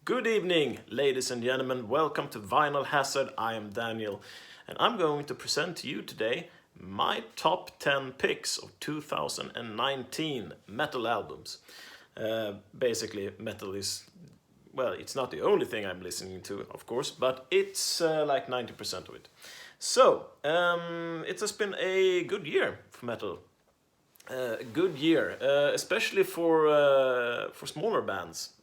Good evening, ladies and gentlemen. Welcome to Vinyl Hazard. I am Daniel, and I'm going to present to you today my top 10 picks of 2019 metal albums. Basically, metal is, well, it's not the only thing I'm listening to, of course, but it's like 90% of it. So, it has been a good year for metal. Good year, especially for smaller bands.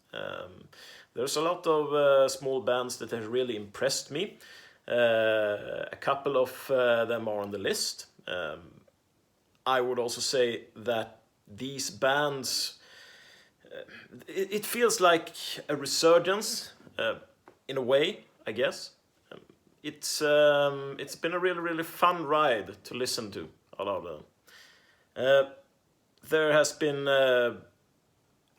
There's a lot of small bands that have really impressed me. A couple of them are on the list. I would also say that these bands, it feels like a resurgence in a way, I guess. It's been a really fun ride to listen to a lot of them. There has been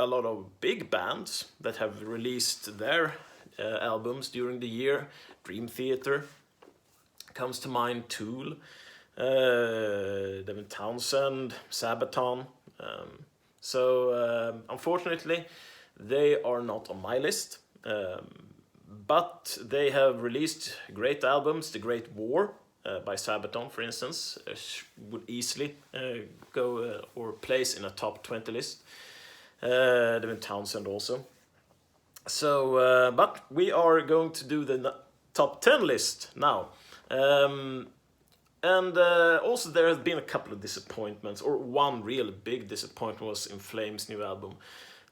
a lot of big bands that have released their albums during the year. Dream Theater comes to mind, Tool, Devin Townsend, Sabaton. Unfortunately, they are not on my list. But they have released great albums. The Great War by Sabaton, for instance, would easily go or place in a top 20 list. Devin Townsend also. So, but we are going to do the top 10 list now. Also there has been a couple of disappointments, or one real big disappointment was In Flames' new album.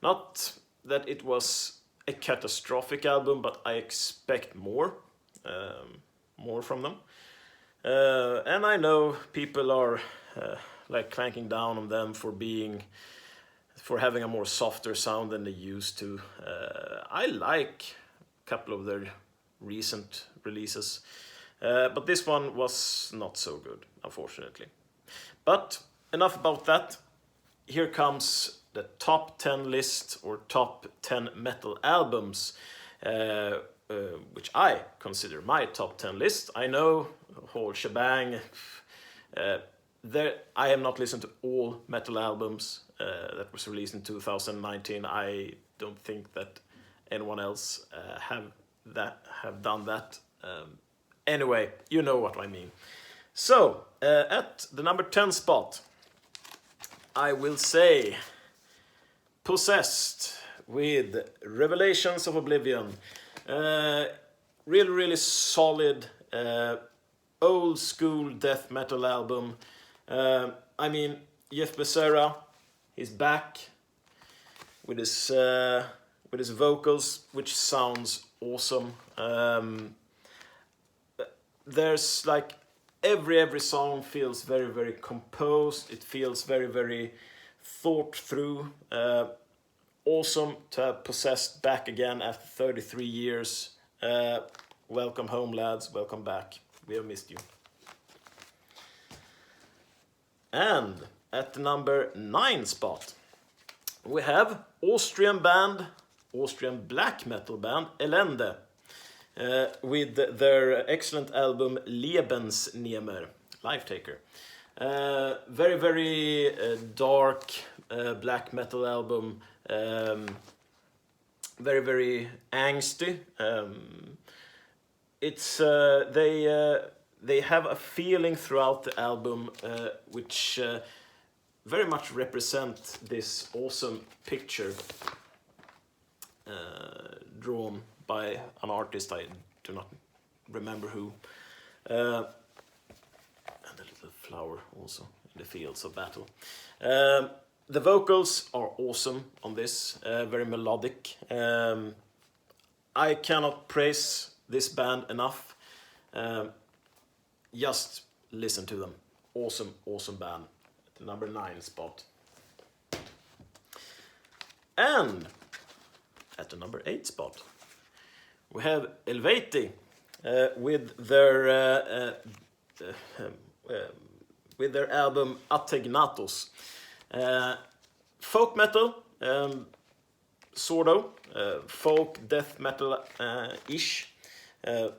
Not that it was a catastrophic album, but I expect more from them. And I know people are like clanking down on them for having a more softer sound than they used to. I like a couple of their recent releases, but this one was not so good, unfortunately. But enough about that. Here comes the top 10 list, or top 10 metal albums, which I consider my top 10 list. I know, whole shebang. I have not listened to all metal albums that was released in 2019. I don't think that anyone else have done that. Anyway, you know what I mean. So, at the number 10 spot, I will say Possessed with Revelations of Oblivion. Really solid old school death metal album. I mean, Jeff Becerra, he's back with his vocals, which sounds awesome. There's like every song feels very composed. It feels very thought through. Awesome to have Possessed back again after 33 years. Welcome home, lads. Welcome back. We have missed you. And at the number 9 spot, we have Austrian black metal band Elende, with their excellent album Lebensnehmer, Life Taker. Very dark black metal album, very angsty. It's they have a feeling throughout the album which very much represent this awesome picture drawn by an artist I do not remember who. And a little flower also in the fields of battle. The vocals are awesome on this, very melodic. I cannot praise this band enough. Just listen to them. Awesome band. At the number 9 spot. And at the number 8 spot, we have Helveti with their album Ategnatos. Folk metal, sort of, folk death metal ish.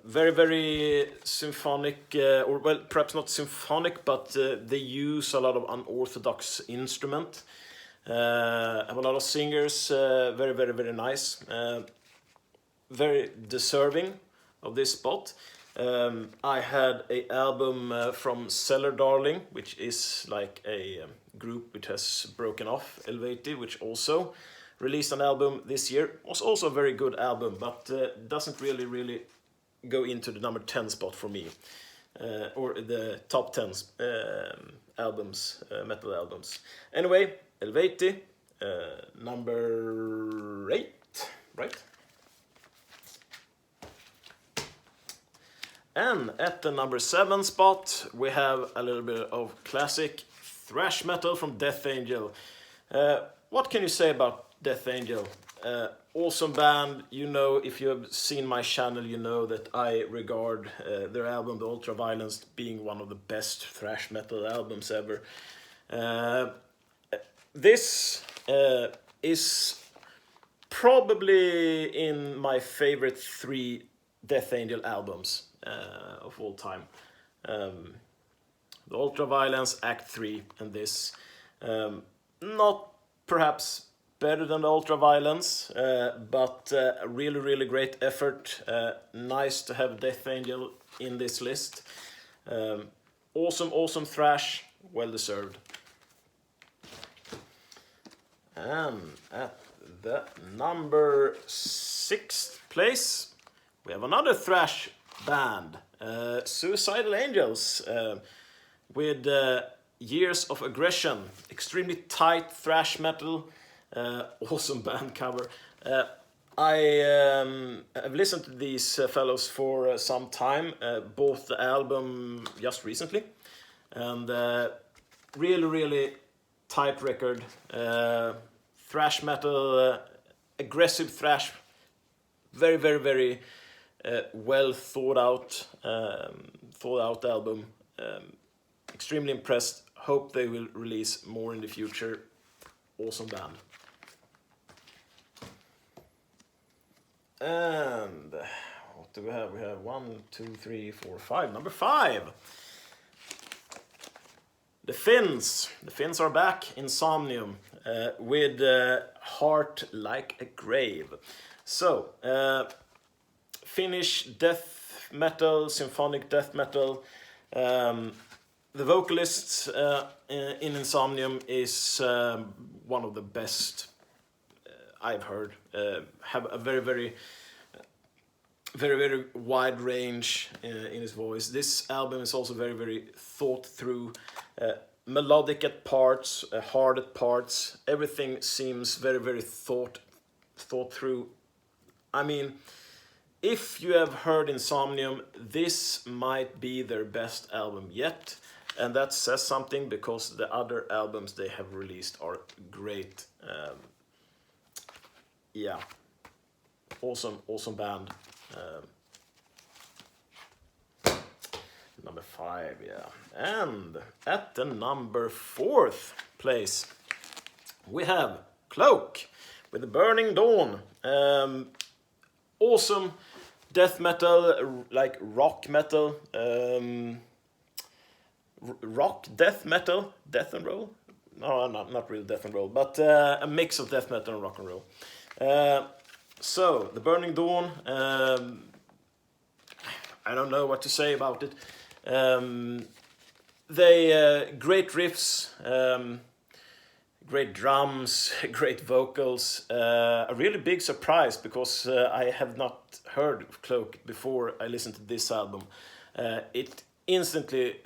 Very symphonic, or well, perhaps not symphonic, but they use a lot of unorthodox instrument. Have a lot of singers, very nice. very deserving of this spot. I had a album from Cellar Darling, which is like a group which has broken off, Helvete, which also released an album this year. Was also a very good album, but doesn't really go into the number 10 spot for me, or the top 10 albums, metal albums. Anyway, Helvete, number 8, right? And at the number 7 spot, we have a little bit of classic thrash metal from Death Angel. What can you say about Death Angel? Awesome band. You know, if you have seen my channel, you know that I regard their album, The Ultraviolence, being one of the best thrash metal albums ever. This is probably in my favorite 3 Death Angel albums of all time. The Ultraviolence, Act 3, and this. Not perhaps better than the Ultraviolence, but a really great effort. Nice to have Death Angel in this list. Awesome thrash, well deserved. And at the number 6th place, we have another thrash band, Suicidal Angels, with Years of Aggression, extremely tight thrash metal, awesome band cover. I have listened to these fellows for some time, bought the album just recently, and really tight record, thrash metal, aggressive thrash, very well thought out album. Extremely impressed. Hope they will release more in the future. Awesome band. And what do we have? We have 1, 2, 3, 4, 5. Number 5. The Finns. The Finns are back. Insomnium, with Heart Like a Grave. So, Finnish death metal, symphonic death metal. The vocalist in Insomnium is one of the best I've heard. Have a very wide range in his voice. This album is also very thought through, melodic at parts, hard at parts. Everything seems very thought through. I mean, if you have heard Insomnium, this might be their best album yet, and that says something because the other albums they have released are great. Yeah, awesome band. Number 5, yeah. And at the number 4th place, we have Cloak with The Burning Dawn. Awesome death metal, like rock metal, rock death metal, death and roll. No, not really death and roll, but a mix of death metal and rock and roll. So, The Burning Dawn, I don't know what to say about it. They great riffs, great drums, great vocals. A really big surprise because I have not heard Cloak before I listened to this album. It instantly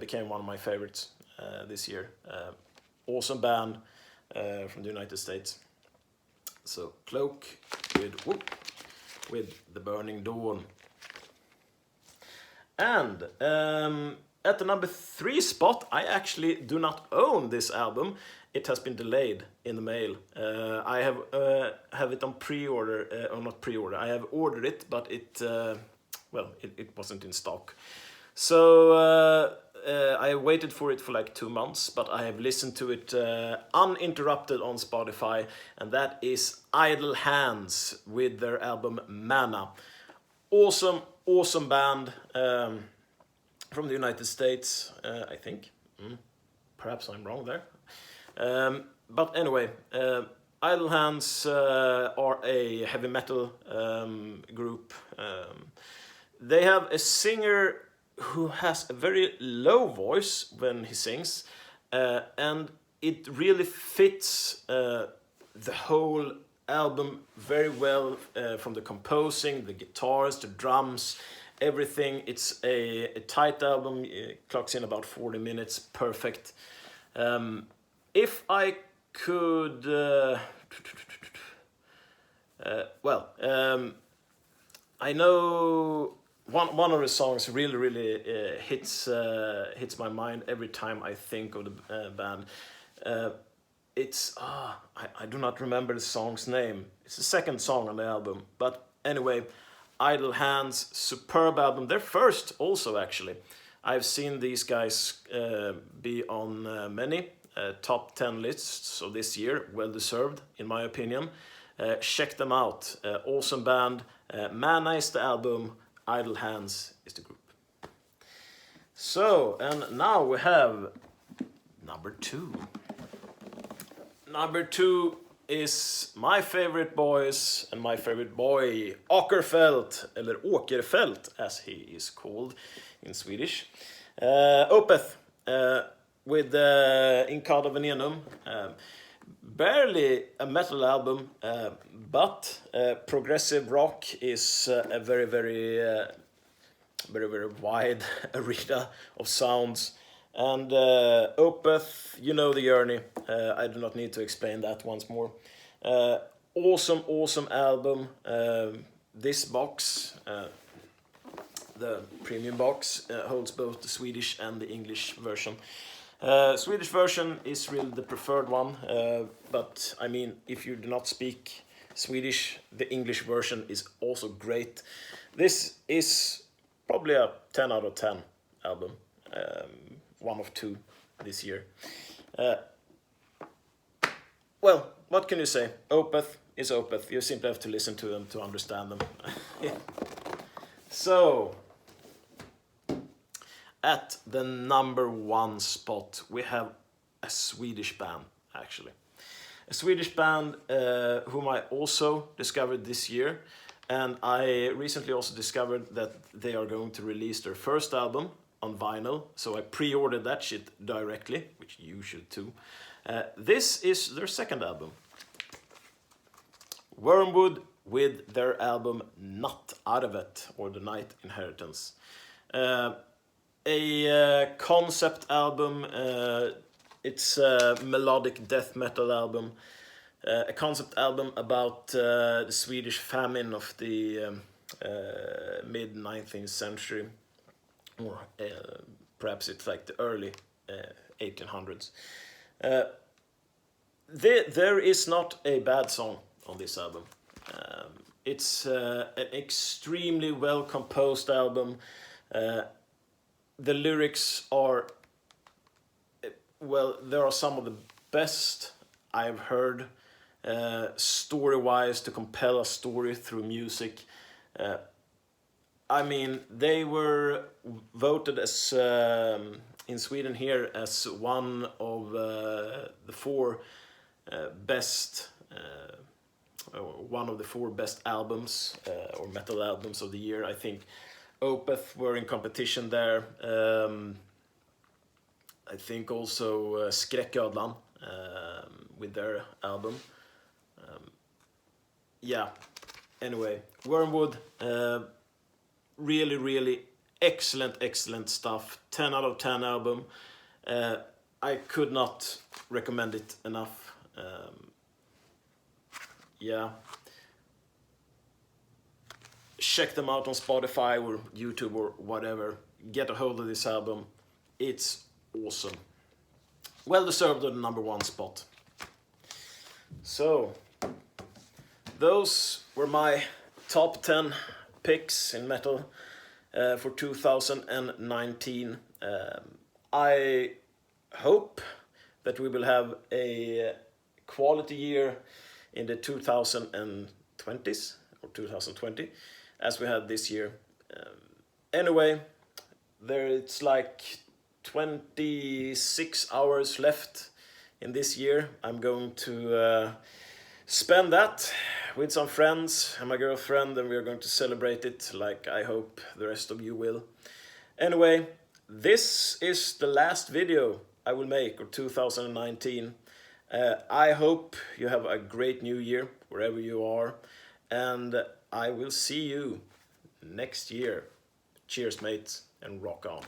became one of my favorites this year. Awesome band from the United States. So Cloak with The Burning Dawn. And at the number 3 spot, I actually do not own this album. It has been delayed in the mail. I have it on pre-order, or not pre-order. I have ordered it, but it wasn't in stock. So I waited for it for like 2 months, but I have listened to it uninterrupted on Spotify, and that is Idle Hands with their album Mana. Awesome band from the United States, I think. Perhaps I'm wrong there. But anyway, Idle Hands are a heavy metal group. They have a singer who has a very low voice when he sings, and it really fits the whole album very well, from the composing, the guitars, the drums, everything. It's a tight album, it clocks in about 40 minutes, perfect. If I could, I know one of the songs really hits my mind every time I think of the band. It's I do not remember the song's name. It's the second song on the album, but anyway, Idle Hands, superb album. Their first also, actually. I've seen these guys be on many top 10 lists of this year, well deserved in my opinion. Check them out, awesome band. Mana is the album, Idle Hands is the group. So, and now we have number 2. Number 2 is my favorite boys and my favorite boy, Åkerfeldt, eller Åkerfeldt as he is called in Swedish. Opeth, with Incado Venenum. Barely a metal album, but progressive rock is a very wide arena of sounds. And Opeth, you know the journey. I do not need to explain that once more. Awesome album. This box, the premium box, holds both the Swedish and the English version. Swedish version is really the preferred one, but I mean, if you do not speak Swedish, the English version is also great. This is probably a 10 out of 10 album, one of 2 this year. Well, what can you say? Opeth is Opeth. You simply have to listen to them to understand them. So, at the number 1 spot, we have a Swedish band, actually. A Swedish band whom I also discovered this year, and I recently also discovered that they are going to release their first album on vinyl, so I pre-ordered that shit directly, which you should too. This is their second album. Wormwood with their album Natt Arvet, or The Night Inheritance. A concept album, it's a melodic death metal album. A concept album about the Swedish famine of the mid-19th century, or perhaps it's like the early 1800s. There is not a bad song on this album. It's an extremely well composed album. The lyrics are, well, there are some of the best I've heard, story-wise, to compel a story through music. I mean, they were voted as, in Sweden here, as one of the 4 best, one of the 4 best albums, or metal albums of the year. I think Opeth were in competition there. I think also Skräcködlan with their album. Yeah, anyway, Wormwood, really excellent stuff. 10 out of 10 album. I could not recommend it enough. Yeah. Check them out on Spotify or YouTube or whatever. Get a hold of this album. It's awesome. Well deserved on the number 1 spot. So, those were my top 10 picks in metal for 2019. I hope that we will have a quality year in the 2020s or 2020 as we had this year. Anyway, it's like 26 hours left in this year. I'm going to spend that with some friends and my girlfriend, and we are going to celebrate it like I hope the rest of you will. Anyway, this is the last video I will make of 2019. I hope you have a great new year wherever you are, and I will see you next year. Cheers, mates, and rock on.